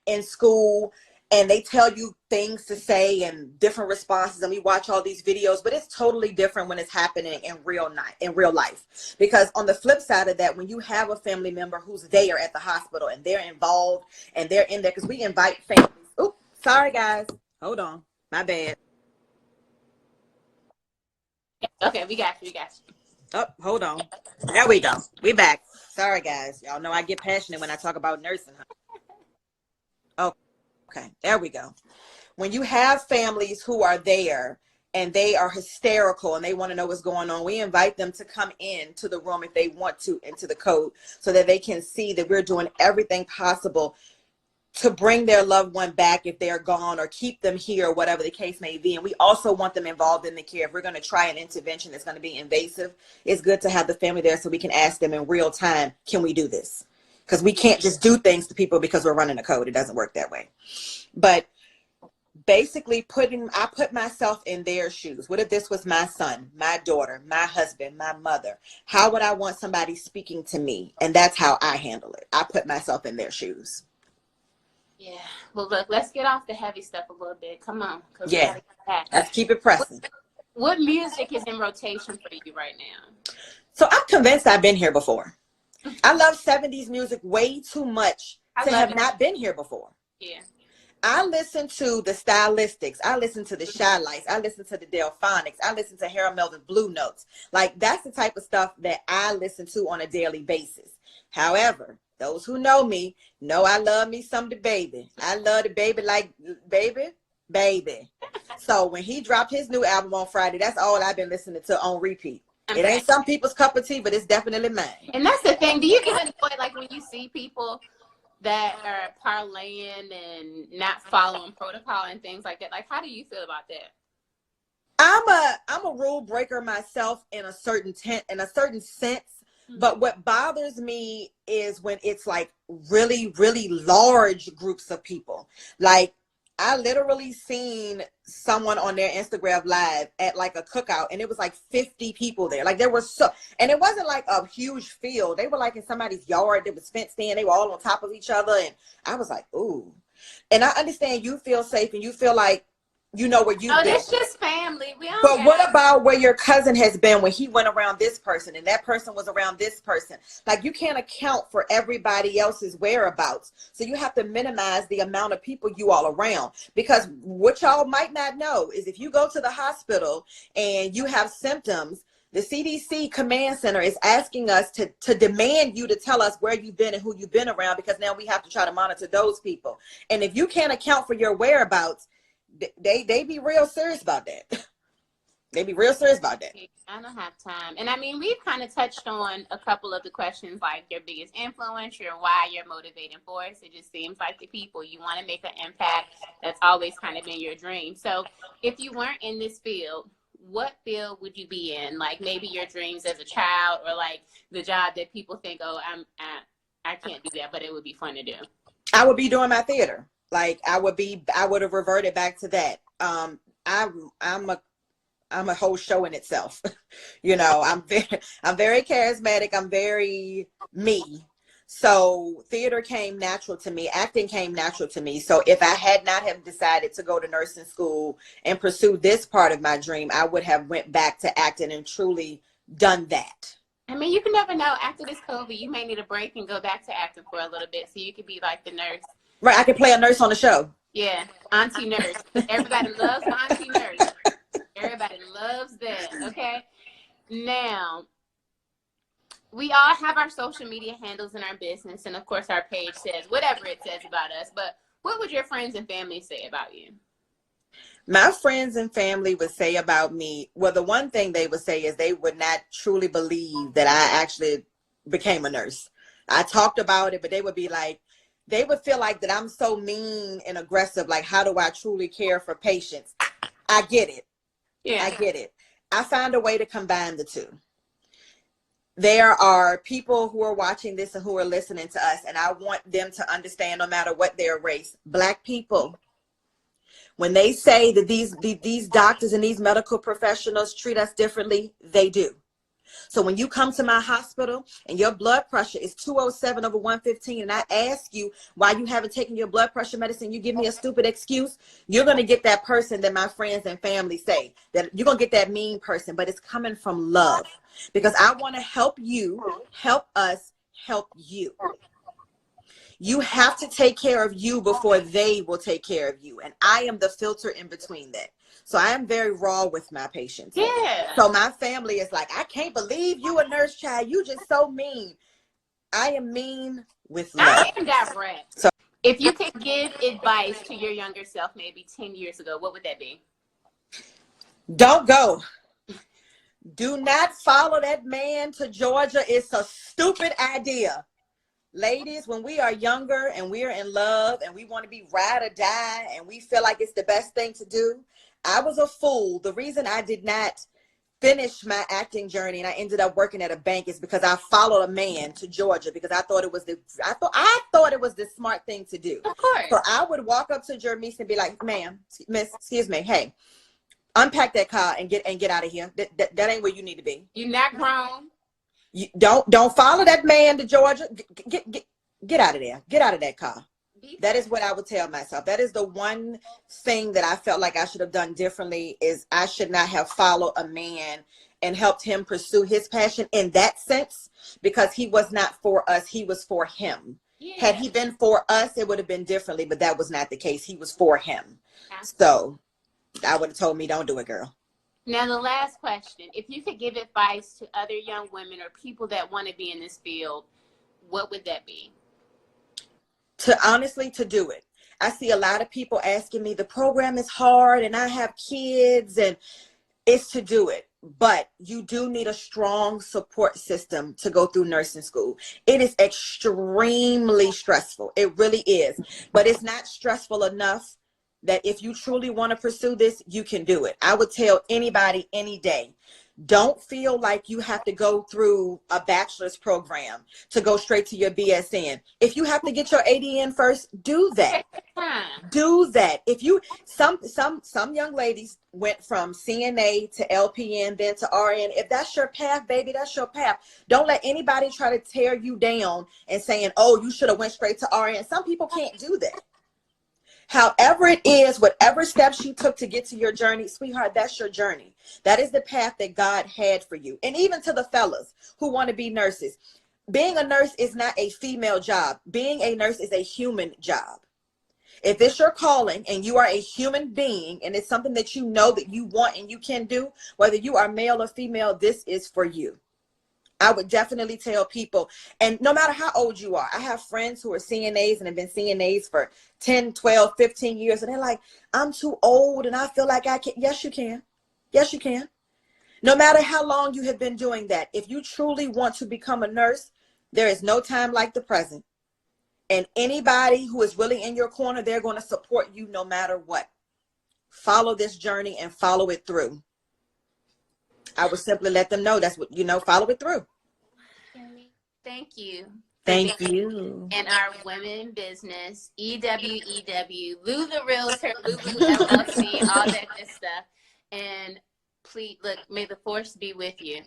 in school and they tell you things to say and different responses, and we watch all these videos, but it's totally different when it's happening in real life. Because on the flip side of that, when you have a family member who's there at the hospital and they're involved and they're in there, because we invite families. Oops, sorry guys, hold on, my bad. Okay, we got you. Oh, hold on. There we go. We back. Sorry guys, y'all know I get passionate when I talk about nursing. Oh, okay, there we go. When you have families who are there and they are hysterical and they want to know what's going on, we invite them to come into the room if they want to, into the code, so that they can see that we're doing everything possible to bring their loved one back if they're gone, or keep them here, or whatever the case may be. And we also want them involved in the care. If we're going to try an intervention that's going to be invasive, it's good to have the family there so we can ask them in real time, can we do this? Because we can't just do things to people because we're running a code. It doesn't work that way. But basically I put myself in their shoes. What if this was my son, my daughter, my husband, my mother? How would I want somebody speaking to me? And that's how I handle it. I put myself in their shoes. Yeah. Well, look, let's get off the heavy stuff a little bit. Come on. Yeah. Let's keep it pressing. What music is in rotation for you right now? So I'm convinced I've been here before. I love 70s music way too much to have not been here before. Yeah. I listen to the Stylistics. I listen to the Shy Lights. I listen to the Delphonics. I listen to Harold Melvin's Blue Notes. Like, that's the type of stuff that I listen to on a daily basis. However, those who know me know I love me some the baby. I love the baby like baby. So when he dropped his new album on Friday, that's all I've been listening to on repeat. Okay. It ain't some people's cup of tea, but it's definitely mine. And that's the thing. Do you get annoyed, like, when you see people that are parlaying and not following protocol and things like that? Like, how do you feel about that? I'm a rule breaker myself in a certain sense. Mm-hmm. But what bothers me is when it's like really, really large groups of people. Like, I literally seen someone on their Instagram live at like a cookout, and it was like 50 people there. Like, there were and it wasn't like a huge field. They were like in somebody's yard that was fenced in. They were all on top of each other. And I was like, ooh. And I understand you feel safe and you feel like you know where you've been. That's just family. But what about where your cousin has been when he went around this person and that person was around this person? Like, you can't account for everybody else's whereabouts. So you have to minimize the amount of people you all around. Because what y'all might not know is if you go to the hospital and you have symptoms, the CDC command center is asking us to demand you to tell us where you've been and who you've been around, because now we have to try to monitor those people. And if you can't account for your whereabouts, they be real serious about that. They be real serious about that. I don't have time. And I mean, we've kind of touched on a couple of the questions, like your biggest influence, your why, your motivating force. It just seems like the people you want to make an impact. That's always kind of been your dream. So if you weren't in this field, what field would you be in? Like, maybe your dreams as a child, or like the job that people think, oh, I can't do that, but it would be fun to do. I would be doing my theater. Like, I would have reverted back to that. I'm a whole show in itself. You know, I'm very charismatic. I'm very me. So theater came natural to me. Acting came natural to me. So if I had not have decided to go to nursing school and pursue this part of my dream, I would have went back to acting and truly done that. I mean, you can never know. After this COVID, you may need a break and go back to acting for a little bit, so you could be like the nurse. Right, I could play a nurse on the show. Yeah, Auntie Nurse. Everybody loves Auntie Nurse. Everybody loves that, okay? Now, we all have our social media handles in our business, and of course our page says whatever it says about us, but what would your friends and family say about you? My friends and family would say about me, well, the one thing they would say is they would not truly believe that I actually became a nurse. I talked about it, but they would be like, they would feel like that I'm so mean and aggressive. Like, how do I truly care for patients? I get it. Yeah, I get it. I find a way to combine the two. There are people who are watching this and who are listening to us, and I want them to understand, no matter what their race, Black people, when they say that these doctors and these medical professionals treat us differently, they do. So when you come to my hospital and your blood pressure is 207/115, and I ask you why you haven't taken your blood pressure medicine, you give me a stupid excuse, you're going to get that person that my friends and family say, that you're going to get that mean person, but it's coming from love, because I want to help you, help us, help you. You have to take care of you before they will take care of you. And I am the filter in between that. So I am very raw with my patients. Yeah. So my family is like, I can't believe you a nurse child. You just so mean. I am mean with love. I am direct. So if you could give advice to your younger self maybe 10 years ago, what would that be? Don't go. Do not follow that man to Georgia. It's a stupid idea. Ladies, when we are younger and we're in love and we want to be ride or die and we feel like it's the best thing to do, I was a fool. The reason I did not finish my acting journey and I ended up working at a bank is because I followed a man to Georgia because I thought it was the smart thing to do. Of course. So I would walk up to Jermise and be like, ma'am, miss, excuse me, hey, unpack that car and get out of here. That ain't where you need to be. You're not grown. You don't follow that man to Georgia. Get out of there. Get out of that car. That is what I would tell myself. That is the one thing that I felt like I should have done differently, is I should not have followed a man and helped him pursue his passion in that sense, because he was not for us. He was for him. Yeah. Had he been for us, it would have been differently, but that was not the case. He was for him. So I would have told me, don't do it, girl. Now, the last question, if you could give advice to other young women or people that want to be in this field, what would that be? To do it. I see a lot of people asking me, the program is hard and I have kids, and it's to do it. But you do need a strong support system to go through nursing school. It is extremely stressful. It really is. But it's not stressful enough that if you truly want to pursue this, you can do it. I would tell anybody any day, don't feel like you have to go through a bachelor's program to go straight to your BSN. If you have to get your ADN first, do that. Do that. If you, some young ladies went from CNA to LPN, then to RN. If that's your path, baby, that's your path. Don't let anybody try to tear you down and saying, oh, you should have went straight to RN. Some people can't do that. However it is, whatever steps you took to get to your journey, sweetheart, that's your journey. That is the path that God had for you. And even to the fellas who want to be nurses, being a nurse is not a female job. Being a nurse is a human job. If it's your calling and you are a human being and it's something that you know that you want and you can do, whether you are male or female, this is for you. I would definitely tell people, and no matter how old you are, I have friends who are CNAs and have been CNAs for 10, 12, 15 years. And they're like, I'm too old and I feel like I can't. Yes, you can. Yes, you can. No matter how long you have been doing that, if you truly want to become a nurse, there is no time like the present. And anybody who is really in your corner, they're going to support you no matter what. Follow this journey and follow it through. I would simply let them know that's what, follow it through. Thank you. Thank you. And our women business, EWEW, Lou the Realtor, Lulu LLC, all that good stuff. And please, look, may the force be with you.